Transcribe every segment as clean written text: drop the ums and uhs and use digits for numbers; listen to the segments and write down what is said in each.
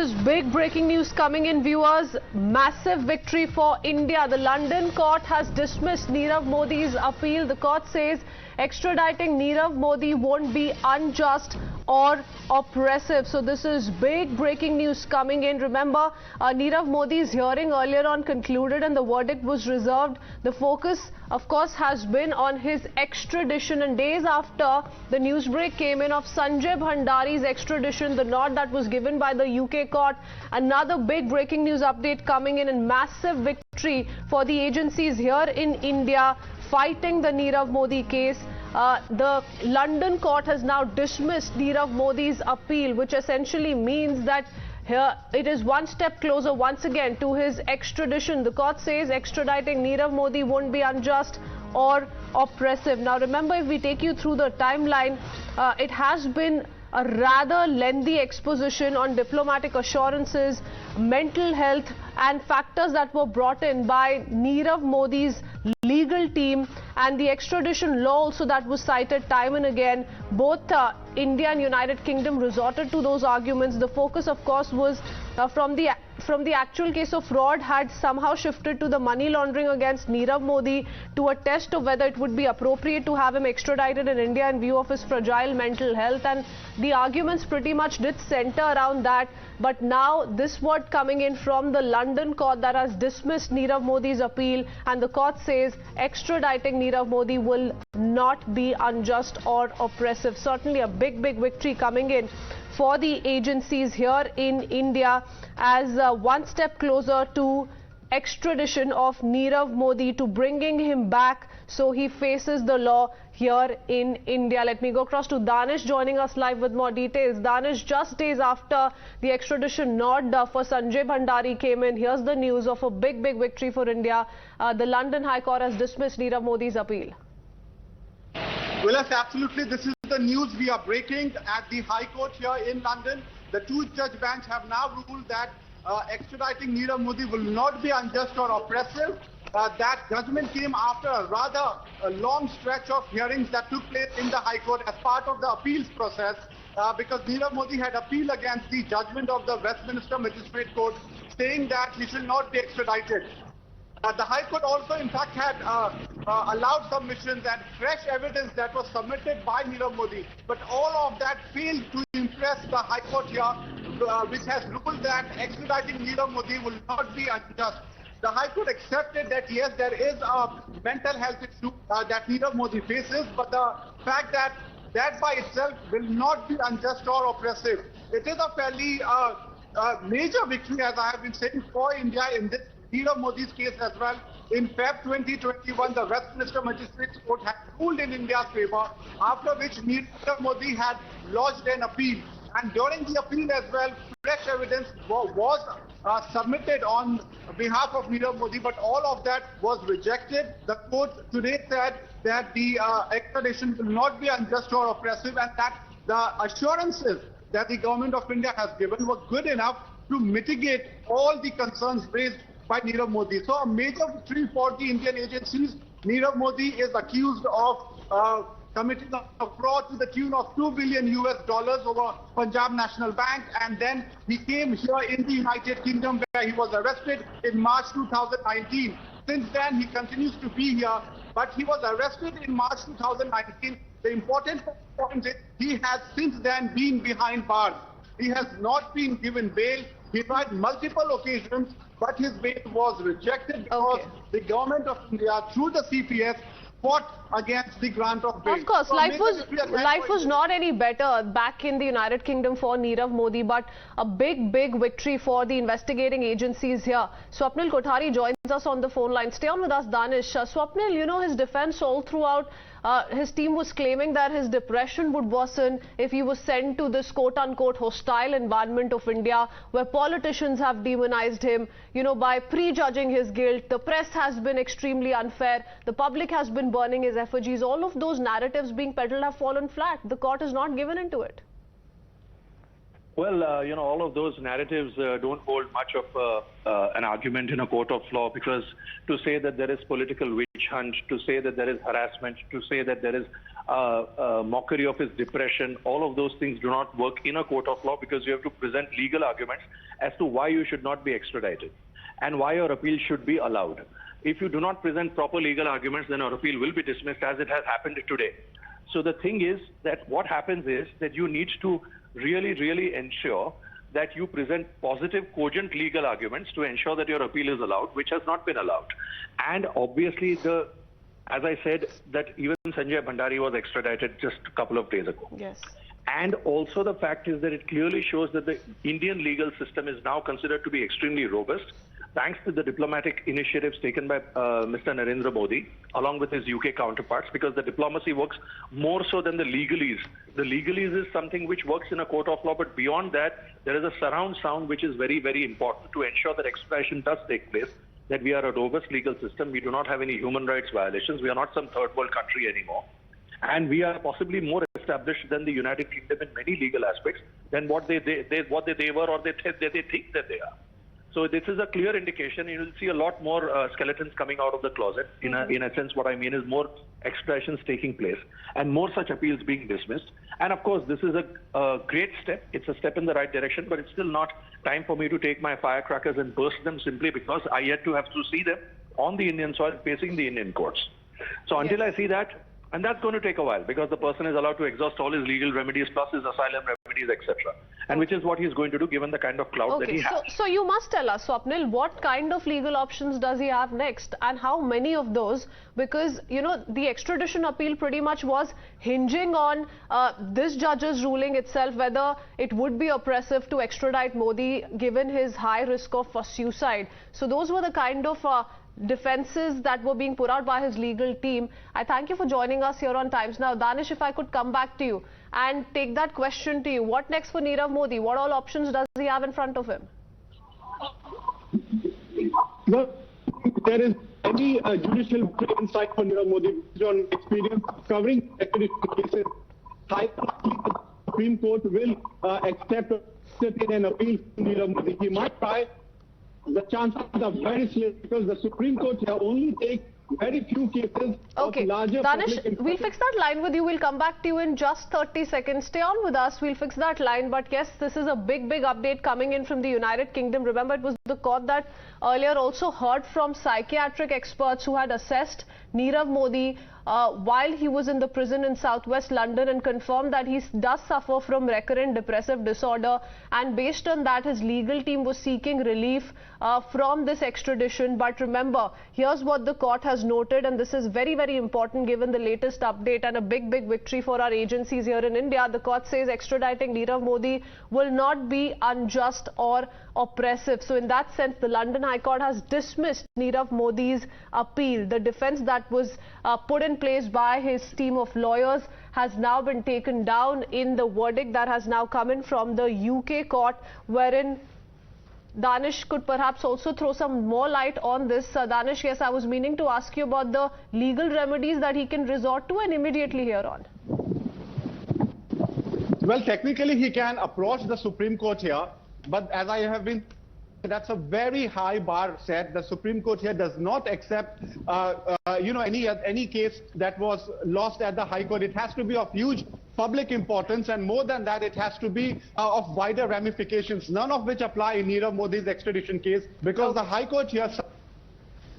is big breaking news coming in, viewers. Massive victory for India. The London court has dismissed Nirav Modi's appeal. The court says extraditing Nirav Modi won't be unjust or oppressive. So this is big breaking news coming in. Remember, Nirav Modi's hearing earlier on concluded and the verdict was reserved. The focus, of course, has been on his extradition, and days after the news break came in of Sanjay Bhandari's extradition, the nod that was given by the UK court. Another big breaking news update coming in, and massive victory for the agencies here in India fighting the Nirav Modi case. The London court has now dismissed Nirav Modi's appeal, which essentially means that here it is one step closer once again to his extradition. The court says extraditing Nirav Modi won't be unjust or oppressive. Now remember, if we take you through the timeline, it has been a rather lengthy exposition on diplomatic assurances, mental health and factors that were brought in by Nirav Modi's legal team, and the extradition law also that was cited time and again. Both India and United Kingdom resorted to those arguments. The focus, of course, was from the actual case of fraud had somehow shifted to the money laundering against Nirav Modi, to a test of whether it would be appropriate to have him extradited in India in view of his fragile mental health, and the arguments pretty much did center around that. But now this word coming in from the London court that has dismissed Nirav Modi's appeal, and the court says extraditing Nirav Modi will not be unjust or oppressive. Certainly a big victory coming in for the agencies here in India, as one step closer to extradition of Nirav Modi, to bringing him back so he faces the law here in India. Let me go across to Danish joining us live with more details. Danish, just days after the extradition nod for Sanjay Bhandari came in, here's the news of a big victory for India. The London High Court has dismissed Nirav Modi's appeal. Well, yes, absolutely. This is the news we are breaking at the High Court here in London. The two-judge bench have now ruled that extraditing Nirav Modi will not be unjust or oppressive. That judgment came after a long stretch of hearings that took place in the High Court as part of the appeals process, because Nirav Modi had appealed against the judgment of the Westminster Magistrates Court saying that he should not be extradited. The High Court also, in fact, had allowed submissions and fresh evidence that was submitted by Nirav Modi. But all of that failed to impress the High Court here, which has ruled that extraditing Nirav Modi will not be unjust. The High Court accepted that, yes, there is a mental health issue that Nirav Modi faces, but the fact that by itself will not be unjust or oppressive. It is a fairly major victory, as I have been saying, for India in this Nirav Modi's case as well. In Feb 2021, the Westminster Magistrates Court had ruled in India's favour, after which Nirav Modi had lodged an appeal. And during the appeal as well, fresh evidence was submitted on behalf of Nirav Modi, but all of that was rejected. The court today said that the extradition will not be unjust or oppressive, and that the assurances that the government of India has given were good enough to mitigate all the concerns raised by Nirav Modi. So a major victory for the Indian agencies. Nirav Modi is accused of committing a fraud to the tune of $2 billion over Punjab National Bank, and then he came here in the United Kingdom where he was arrested in March 2019. Since then he continues to be here, but he was arrested in March 2019. The important point is he has since then been behind bars. He has not been given bail. He tried multiple occasions, but his bail was rejected because the government of India, through the CPS, fought against the grant of bail. Of course, so life was not any better back in the United Kingdom for Nirav Modi, but a big victory for the investigating agencies here. Swapnil Kothari joins us on the phone line. Stay on with us, Danish. Swapnil, you know, his defense all throughout, his team was claiming that his depression would worsen if he was sent to this quote-unquote hostile environment of India, where politicians have demonized him, you know, by prejudging his guilt. The press has been extremely unfair. The public has been burning his effigies. All of those narratives being peddled have fallen flat. The court has not given into it. Well, you know, all of those narratives don't hold much of an argument in a court of law, because to say that there is political witch witch hunt, to say that there is harassment, to say that there is mockery of his depression. All of those things do not work in a court of law, because you have to present legal arguments as to why you should not be extradited and why your appeal should be allowed. If you do not present proper legal arguments, then your appeal will be dismissed, as it has happened today. So the thing is that what happens is that you need to really ensure that you present positive, cogent legal arguments to ensure that your appeal is allowed, which has not been allowed. And obviously, as I said, that even Sanjay Bhandari was extradited just a couple of days ago. Yes. And also the fact is that it clearly shows that the Indian legal system is now considered to be extremely robust, thanks to the diplomatic initiatives taken by Mr. Nirav Modi, along with his UK counterparts, because the diplomacy works more so than the legalese. The legalese is something which works in a court of law, but beyond that, there is a surround sound which is very important to ensure that extradition does take place, that we are a robust legal system. We do not have any human rights violations. We are not some third world country anymore. And we are possibly more established than the United Kingdom in many legal aspects than what they were, or they think that they are. So this is a clear indication. You will see a lot more skeletons coming out of the closet. In a sense, what I mean is more extraditions taking place and more such appeals being dismissed. And of course, this is a great step. It's a step in the right direction, but it's still not time for me to take my firecrackers and burst them, simply because I yet to have to see them on the Indian soil facing the Indian courts. So until I see that, and that's going to take a while, because the person is allowed to exhaust all his legal remedies plus his asylum remedies, etc. And which is what he's going to do, given the kind of clout that he has. So you must tell us, Swapnil, what kind of legal options does he have next, and how many of those? Because, you know, the extradition appeal pretty much was hinging on this judge's ruling itself, whether it would be oppressive to extradite Modi given his high risk of suicide. So those were the kind of defenses that were being put out by his legal team. I thank you for joining us here on Times Now. Danish, if I could come back to you and take that question to you. What next for Nirav Modi? What all options does he have in front of him? Well, there is any judicial insight for Nirav Modi on experience covering extradition cases. The Supreme Court will accept an appeal to Nirav Modi. He might try. The chances are very slim, because the Supreme Court here only takes very few cases of larger Danish, public. we'll fix that line with you. We'll come back to you in just 30 seconds. Stay on with us. We'll fix that line. But yes, this is a big update coming in from the United Kingdom. Remember, it was the court that earlier also heard from psychiatric experts who had assessed Nirav Modi while he was in the prison in southwest London, and confirmed that he does suffer from recurrent depressive disorder, and based on that his legal team was seeking relief from this extradition. But remember, here's what the court has noted, and this is very important given the latest update and a big victory for our agencies here in India. The court says extraditing Nirav Modi will not be unjust or oppressive. So in that sense, the London High Court has dismissed Nirav Modi's appeal. The defense that was put in place by his team of lawyers has now been taken down in the verdict that has now come in from the UK court, wherein Danish could perhaps also throw some more light on this. Danish, yes, I was meaning to ask you about the legal remedies that he can resort to, and immediately here on. Well, technically he can approach the Supreme Court here, but as I have been, that's a very high bar set. The Supreme Court here does not accept, any case that was lost at the High Court. It has to be of huge public importance, and more than that, it has to be of wider ramifications, none of which apply in Nirav Modi's extradition case, because the High Court here...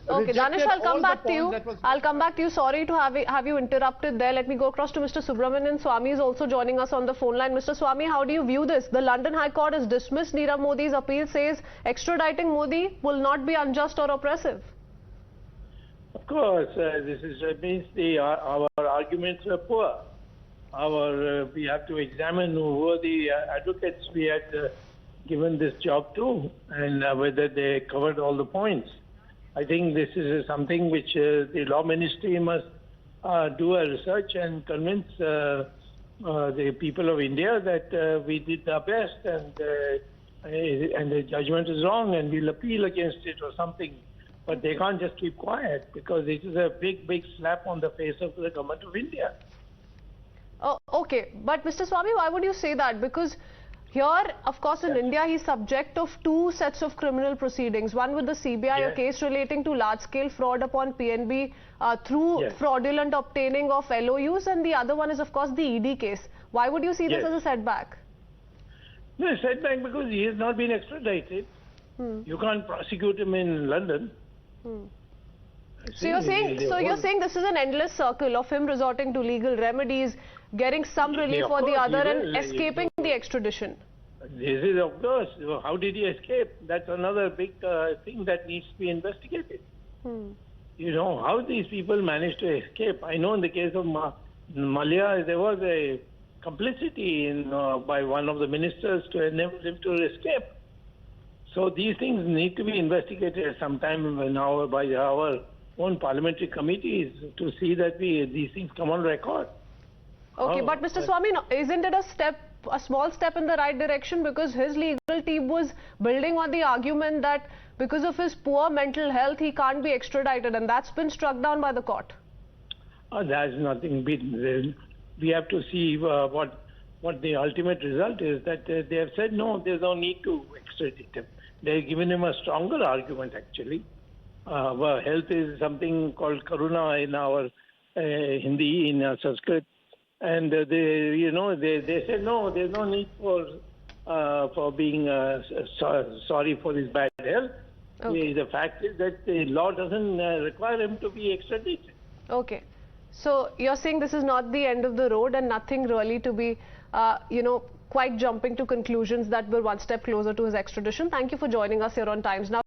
Okay, Danish, I'll come back to you. I'll come back to you. Sorry to have you interrupted there. Let me go across to Mr. Subramanian. Swamy is also joining us on the phone line. Mr. Swamy, how do you view this? The London High Court has dismissed Nirav Modi's appeal, says extraditing Modi will not be unjust or oppressive. Of course, this means our arguments are poor. We have to examine who are the advocates we had given this job to, and whether they covered all the points. I think this is something which the Law Ministry must do a research and convince the people of India that we did our best, and the judgment is wrong, and we'll appeal against it or something. But they can't just keep quiet, because it is a big slap on the face of the government of India. Oh, okay. But Mr. Swamy, why would you say that? Because Here, of course, in India, he's subject of 2 sets of criminal proceedings. One with the CBI, a case relating to large-scale fraud upon PNB through fraudulent obtaining of LOUs, and the other one is, of course, the ED case. Why would you see this as a setback? No, setback because he has not been extradited. You can't prosecute him in London. So you're saying this is an endless circle of him resorting to legal remedies, getting some relief for the other, and escaping the extradition. This is, of course, how did he escape? That's another big thing that needs to be investigated. You know, how these people managed to escape. I know in the case of Malia, there was a complicity by one of the ministers to enable him to escape. So these things need to be investigated sometime by our own parliamentary committees to see that these things come on record. Okay, but Mr. Swamy, isn't it a small step in the right direction, because his legal team was building on the argument that because of his poor mental health, he can't be extradited, and that's been struck down by the court? There's nothing been. We have to see what the ultimate result is. That they have said no, there's no need to extradite him. They've given him a stronger argument actually. Health is something called karuna in our Hindi, in Sanskrit. And they said no, there's no need for being sorry for his bad health. Okay. The fact is that the law doesn't require him to be extradited. Okay, so you're saying this is not the end of the road, and nothing really to be, quite jumping to conclusions that we're one step closer to his extradition. Thank you for joining us here on Times Now.